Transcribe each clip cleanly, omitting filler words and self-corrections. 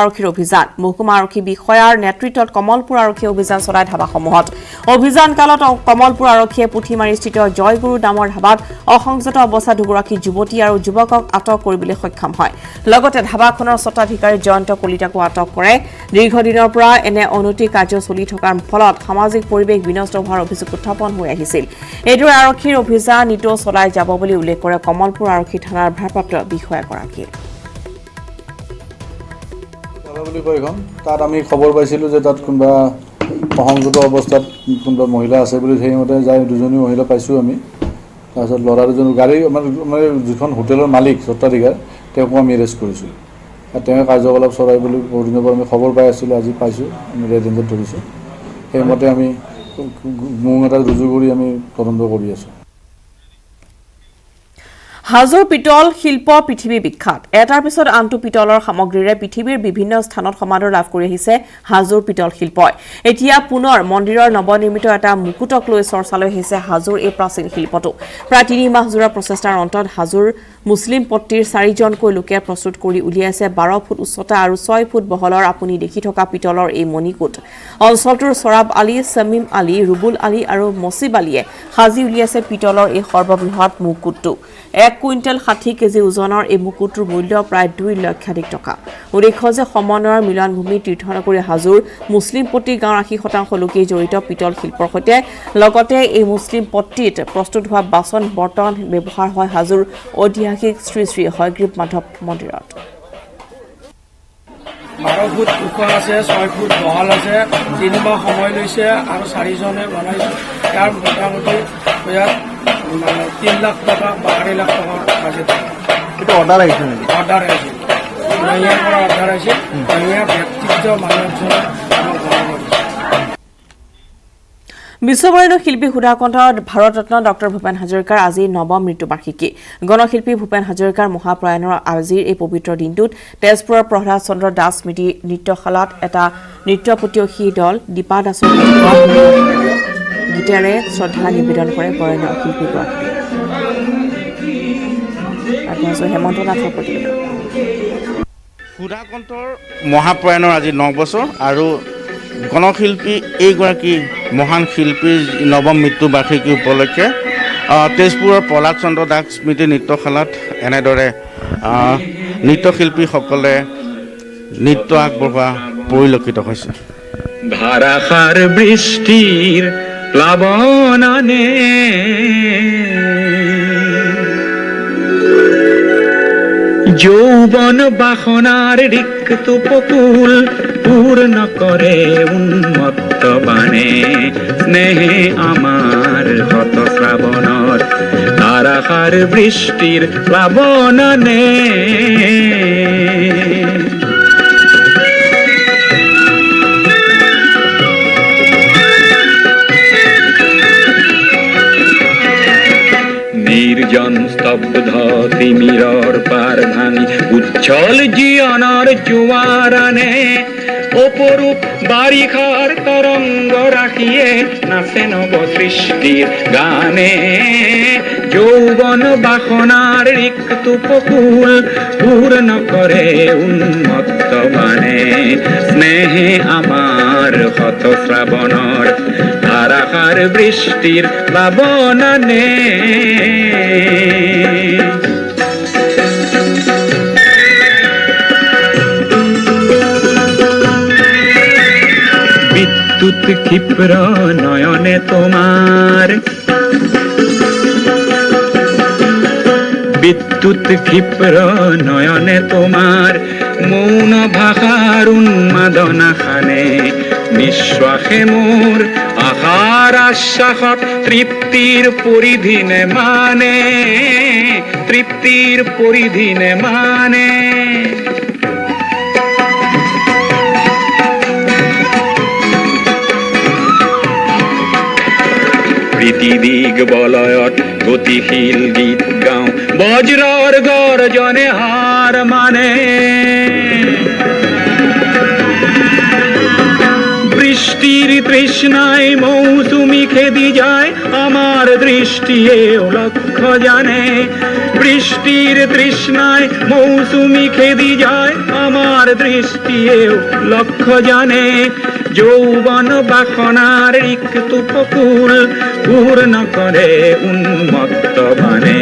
আৰক্ষীৰ অভিযান মহকুমা আৰক্ষী বিষয়াৰ নেতৃত্বত কমলপুৰ আৰক্ষীয়ে অভিযান চলাই ধাবাসমূহত অভিযান কালত কমলপুৰ আৰক্ষীয়ে পুথিমাৰীস্থিত জয়গুৰু নামৰ ধাবাত অসংযত অৱস্থাত দুগৰাকী যুৱতী আৰু যুৱকক আটক কৰিবলৈ সক্ষম হয় লগতে ধাবাখনৰ স্বত্বাধিকাৰী জয়ন্ত কলিতাকো আটক কৰে দীৰ্ঘদিনৰ পৰা এনে অনৈতিক কাৰ্য চলি থকাৰ ফলত সামাজিক পৰিৱেশ বিনষ্ট হোৱাৰ অভিযোগ উত্থাপন হৈ আহিছিল এইদৰে আৰক্ষীৰ অভিযান নিতৌ চলাই যাব বুলি উল্লেখ কৰে কমলপুৰ আৰক্ষী থানাৰ ভাৰপ্ৰাপ্ত বিষয়াগৰাকীয়ে বুলি কয় এখন তাত আমি খবৰ পাইছিলোঁ যে তাত কোনোবা অসংযত অৱস্থাত কোনোবা মহিলা আছে বুলি সেইমতে যাই দুজনী মহিলা পাইছোঁ আমি তাৰপিছত ল'ৰা দুজন গাড়ী মানে যিখন হোটেলৰ মালিক স্বত্বাধিকাৰ তেওঁকো আমি এৰেষ্ট কৰিছোঁ আৰু তেওঁ কাৰ্যকলাপ চলাই বুলি বহুদিনৰ পৰা আমি খবৰ পাই আছিলোঁ আজি পাইছোঁ আমি ৰেড ৰেঞ্জত ধৰিছোঁ সেইমতে আমি মোং এটা ৰুজু কৰি আমি তদন্ত কৰি আছোঁ হাজোৰ পিতল শিল্প পৃথিৱী বিখ্যাত এটাৰ পিছত আনটো পিতলৰ সামগ্ৰীৰে পৃথিৱীৰ বিভিন্ন স্থানত সমাদৰ লাভ কৰি আহিছে হাজোৰ পিতল শিল্পই এতিয়া পুনৰ মন্দিৰৰ নৱনিৰ্মিত এটা মুকুটক লৈ চৰ্চালৈ আহিছে হাজোৰ এই প্ৰাচীন শিল্পটো প্ৰায় 3 মাহ জোৰা প্ৰচেষ্টাৰ অন্তত হাজোৰ মুছলিম পট্টিৰ 4জনকৈ লোকে প্ৰস্তুত কৰি উলিয়াইছে 12 ফুট উচ্চতা আৰু 6 ফুট বহলৰ আপুনি দেখি থকা পিতলৰ এই মণিকূট অঞ্চলটোৰ সৰাব আলী সমিম আলী ৰুবুল আলী আৰু মছিব আলীয়ে হাজি উলিয়াইছে পিতলৰ এই সৰ্ববৃহৎ মুকুটটো 1 কুইণ্টেল 60 কেজি ওজনৰ এই মুকুটৰ মূল্য প্ৰায় 2 লক্ষাধিক টকা উল্লেখ্য যে সমন্বয়ৰ মিলনভূমি তীৰ্থনগৰী হাজোৰ মুছলিম পট্টি গাঁৱৰ 80% লোকেই জড়িত পিতল শিল্পৰ সৈতে লগতে এই মুছলিম পট্টিত প্ৰস্তুত হোৱা বাচন বৰ্তন ব্যৱহাৰ হয় হাজোৰ ঐতিহাসিক শ্ৰী শ্ৰী হয়গ্ৰীব মাধৱ মন্দিৰত 12 ফুট ওখ আছে 6 ফুট বহল আছে 3 মাহ সময় লৈছে আৰু 4জনে বনাইছে ইয়াৰ মোটামুটি 3 লাখ টকা বা 2.5 লাখ টকাৰ বাজেট এটা অৰ্ডাৰ আহিছে নেকি অৰ্ডাৰ আহিছে ইয়াৰ পৰা অৰ্ডাৰ আহিছে ইয়াৰ ব্যক্তিগত মানুহজনে আমাক বনাব বিশ্ববৰেণ্য শিল্পী সুধাকণ্ঠ ভাৰতৰত্ন ডক্টৰ ভূপেন হাজৰিকাৰ আজি নৱম মৃত্যুবাৰ্ষিকী গণশিল্পী ভূপেন হাজৰিকাৰ মহাপ্ৰয়াণৰ আজিৰ এই পবিত্ৰ দিনটোত তেজপুৰৰ প্ৰহ্লাদ চন্দ্ৰ দাস স্মৃতি নৃত্যশালাত এটা নৃত্য প্ৰতিয়োগী দল দীপা দাসৰ গীতেৰে শ্ৰদ্ধা নিবেদন কৰে বৰেণ্য শিল্পীগৰাকীয়ে হেমন্ত নাথৰ প্ৰতিবেদন সুধাকণ্ঠৰ মহাপ্ৰয়াণৰ আজি 9 বছৰ আৰু গণশিল্পী এইগৰাকী মহান শিল্পীৰ নৱম মৃত্যু বাৰ্ষিকী উপলক্ষে তেজপুৰৰ প্ৰহ্লাদ চন্দ্ৰ দাস স্মৃতি নৃত্যশালাত এনেদৰে নৃত্যশিল্পীসকলে নৃত্য আগবঢ়োৱা পৰিলক্ষিত হৈছে ধাৰাসাৰ বৃষ্টিৰ প্লাৱননে যৌবন বাসনাৰ ৰিক্ত পকুল পূৰ্ণ কৰে উন্মত্ত বাণে স্নেহে আমাৰ শত শ্ৰাৱণত ধাৰাসাৰ বৃষ্টিৰ প্লাৱননে নিৰ্জন স্তব্ধ তিমিৰৰ পাৰ ভাঙি উচ্ছল জীৱনৰ জোৱাৰানে অপৰূপ বাৰিষাৰ তৰংগ ৰাখিয়ে নাচে নৱ সৃষ্টিৰ গানে যৌবন বাসনাৰ ৰিক্ত পকুল পূৰ্ণ কৰে উন্মত্ত বাণে স্নেহে আমাৰ শত শ্ৰাৱণৰ ধাৰাসাৰ বৃষ্টিৰ প্লাৱননে বিদ্যুৎ ক্ষিপ্ৰ নয়নে তোমাৰ বিদ্যুৎ ক্ষিপ্ৰ নয়নে তোমাৰ মৌন ভাষাৰ উন্মাদনা খানে নিশ্বাসে মোৰ আশাৰ আশ্বাসত তৃপ্তিৰ পৰিধি নেমানে তৃপ্তিৰ পৰিধি নেমানে প্ৰীতি দিগ বলয়ত গতিশীল গীত গাওঁ বজ্ৰৰ গৰ্জনে হাৰ মানে বৃষ্টি বৃষ্টির তৃষ্ণায় মৌসুমি খেদি যায় আমার দৃষ্টিও লক্ষ্য জানে বৃষ্টির তৃষ্ণায় মৌসুমি খেদি যায় আমার দৃষ্টিও লক্ষ্য জানে যৌবন বাসনার রিক্ত উপকূল পূর্ণ করে উন্মত্ত বানে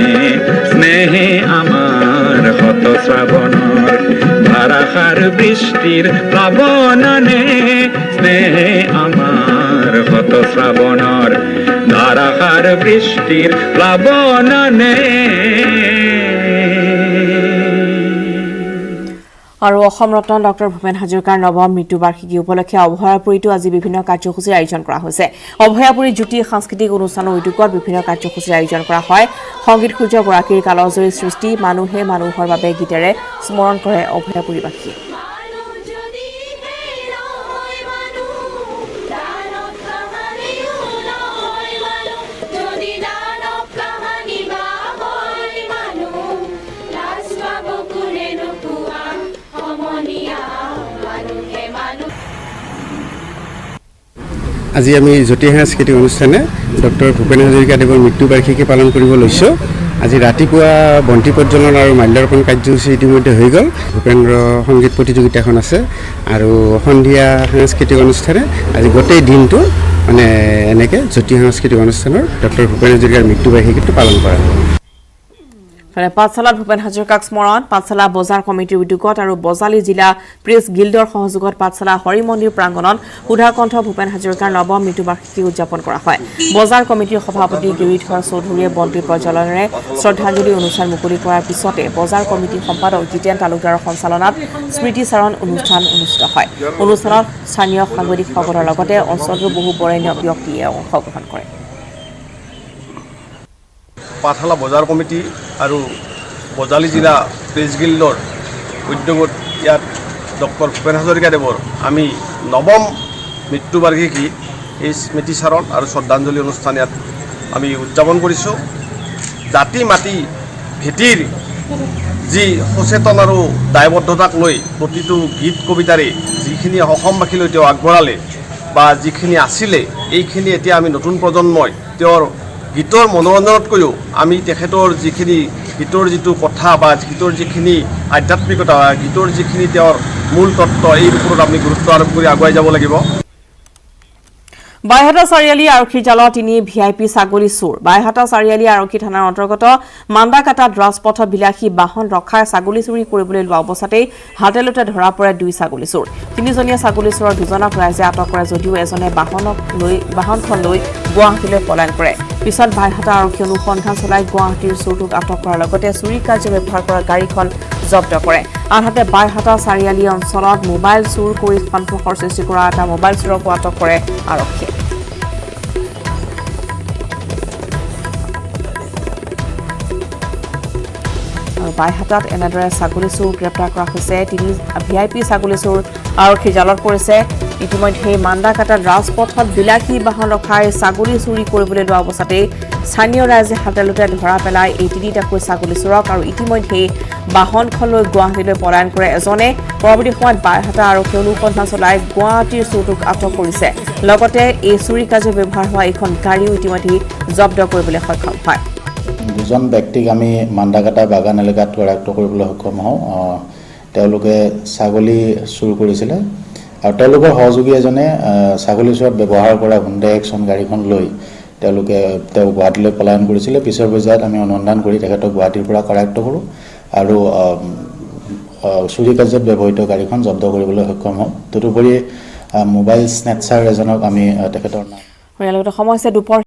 স্নেহে আমার হত শ্রাবণর ধারাসার বৃষ্টির প্লাবননে স্নেহে আমার হত শ্রাবণর ধারাসার বৃষ্টির প্লাবননে আৰু অসম ৰত্ন ডক্টৰ ভূপেন হাজৰিকাৰ নৱম মৃত্যুবাৰ্ষিকী উপলক্ষে অভয়াপুৰীতো আজি বিভিন্ন কাৰ্যসূচীৰ আয়োজন কৰা হৈছে অভয়াপুৰী জ্যোতি সাংস্কৃতিক অনুষ্ঠানৰ উদ্যোগত বিভিন্ন কাৰ্যসূচীৰ আয়োজন কৰা হয় সংগীত সূৰ্যগৰাকীৰ কালজয়ী সৃষ্টি মানুহে মানুহৰ বাবে গীতেৰে স্মৰণ কৰে অভয়াপুৰীবাসীয়ে আজি আমি জ্যোতি সাংস্কৃতিক অনুষ্ঠানে ডক্টৰ ভূপেন হাজৰিকাদেৱৰ মৃত্যুবাৰ্ষিকী পালন কৰিব লৈছোঁ আজি ৰাতিপুৱা বন্তি প্ৰজ্বলন আৰু মাল্যাৰ্পণ কাৰ্যসূচী ইতিমধ্যে হৈ গ'ল ভূপেন্দ্ৰ সংগীত প্ৰতিযোগিতাখন আছে আৰু সন্ধিয়া সাংস্কৃতিক অনুষ্ঠানে আজি গোটেই দিনটো মানে এনেকৈ জ্যোতি সাংস্কৃতিক অনুষ্ঠানৰ ডক্টৰ ভূপেন হাজৰিকাৰ মৃত্যুবাৰ্ষিকীটো পালন কৰা হ'ব পাঠশালাত ভূপেন হাজৰিকাক স্মৰণ পাঠশালা বজাৰ কমিটিৰ উদ্যোগত আৰু বজালী জিলা প্ৰেছ গিল্ডৰ সহযোগত পাঠশালা হৰি মন্দিৰ প্ৰাংগণত সুধাকণ্ঠ ভূপেন হাজৰিকাৰ নৱম মৃত্যুবাৰ্ষিকী উদযাপন কৰা হয় বজাৰ কমিটিৰ সভাপতি গিৰিধৰ চৌধুৰীয়ে বন্তি প্ৰজ্বলনেৰে শ্ৰদ্ধাঞ্জলি অনুষ্ঠান মুকলি কৰাৰ পিছতে বজাৰ কমিটিৰ সম্পাদক জিতেন তালুকদাৰৰ সঞ্চালনাত স্মৃতিচাৰণ অনুষ্ঠান অনুষ্ঠিত হয় অনুষ্ঠানত স্থানীয় সাংবাদিকসকলৰ লগতে অঞ্চলটোৰ বহু বৰেণ্য ব্যক্তিয়ে অংশগ্ৰহণ কৰে পাঠশালা বজাৰ কমিটি আৰু বজালী জিলা প্ৰেছ গিল্ডৰ উদ্যোগত ইয়াত ডক্টৰ ভূপেন হাজৰিকাদেৱৰ আমি নৱম মৃত্যুবাৰ্ষিকী এই স্মৃতিচাৰণ আৰু শ্ৰদ্ধাঞ্জলি অনুষ্ঠান ইয়াত আমি উদযাপন কৰিছোঁ জাতি মাটি ভেটিৰ যি সচেতন আৰু দায়বদ্ধতাক লৈ প্ৰতিটো গীত কবিতাৰে যিখিনি অসমবাসীলৈ তেওঁ আগবঢ়ালে বা যিখিনি আছিলে এইখিনি এতিয়া আমি নতুন প্ৰজন্মই তেওঁৰ গীতৰ মনোৰঞ্জনতকৈও আমি তেখেতৰ যিখিনি গীতৰ যিটো কথা বা গীতৰ যিখিনি আধ্যাত্মিকতা গীতৰ যিখিনি তেওঁৰ মূল তত্ত্ব এই ওপৰত আমি গুৰুত্ব আৰোপ কৰি আগুৱাই যাব লাগিব বাইহাটা চাৰিআলি আৰক্ষীৰ জালত তিনি ভিআইপি ছাগলী চোৰ বাইহাটা চাৰিআলি আৰক্ষী থানাৰ অন্তৰ্গত মান্দাকাটাত ৰাজপথত বিলাসী বাহন ৰখাই ছাগলী চুৰি কৰিবলৈ লোৱা অৱস্থাতেই হাতেলতে ধৰা পৰে দুই ছাগলী চোৰ তিনিজনীয়া ছাগলী চোৰৰ দুজনক ৰাইজে আটক কৰে যদিও এজনে বাহনখন লৈ গুৱাহাটীলৈ পলায়ন কৰে পিছত বাইহাটা আৰক্ষী অনুসন্ধান চলাই গুৱাহাটীৰ চোৰটোক আটক কৰাৰ লগতে চুৰি কাৰ্য ব্যৱহাৰ কৰা গাড়ীখন জব্দ কৰে আনহাতে বাইহাটা চাৰিআলি অঞ্চলত মোবাইল চুৰ কৰি সন্ত্ৰাসৰ সৃষ্টি কৰা এটা মোবাইল চোৰকো আটক কৰে আৰক্ষীয়ে বাইহাটাত এনেদৰে ছাগলী চোৰ গ্ৰেপ্তাৰ কৰা হৈছে তিনি ভিআইপি ছাগলী চোৰ আৰক্ষীৰ জালত পৰিছে ইতিমধ্যে মান্দাকাটাত ৰাজপথত বিলাসী বাহন ৰখাই ছাগলী চুৰি কৰিবলৈ লোৱা অৱস্থাতেই স্থানীয় ৰাইজে হাতেলতে ধৰা পেলাই এই তিনিটাকৈ ছাগলী চোৰক আৰু ইতিমধ্যে বাহনখন লৈ গুৱাহাটীলৈ পলায়ন কৰে এজনে পৰৱৰ্তী সময়ত বাইহাটা আৰক্ষী অনুসন্ধান চলাই গুৱাহাটীৰ চোৰটোক আটক কৰিছে লগতে এই চুৰি কাৰ্য ব্যৱহাৰ হোৱা এখন গাড়ীও ইতিমধ্যে জব্দ কৰিবলৈ সক্ষম হয় দুজন ব্যক্তিক আমি মান্দাকাটা বাগান এলেকাত কৰায়ত্ব কৰিবলৈ সক্ষম হওঁ তেওঁলোকে ছাগলী চুৰ কৰিছিলে আৰু তেওঁলোকৰ সহযোগী এজনে ছাগলী চোৰত ব্যৱহাৰ কৰা হুণ্ডাই এক্সন গাড়ীখন লৈ তেওঁ গুৱাহাটীলৈ পলায়ন কৰিছিলে পিছৰ পৰ্যায়ত আমি অনুসন্ধান কৰি তেখেতক গুৱাহাটীৰ পৰা কৰায়ত্ব কৰোঁ আৰু চুৰি কাৰ্যত ব্যৱহৃত গাড়ীখন জব্দ কৰিবলৈ সক্ষম হওঁ তদুপৰি মোবাইল স্নেটচাৰ এজনক আমি তেখেতৰ নাম সময় হৈছে দুপৰ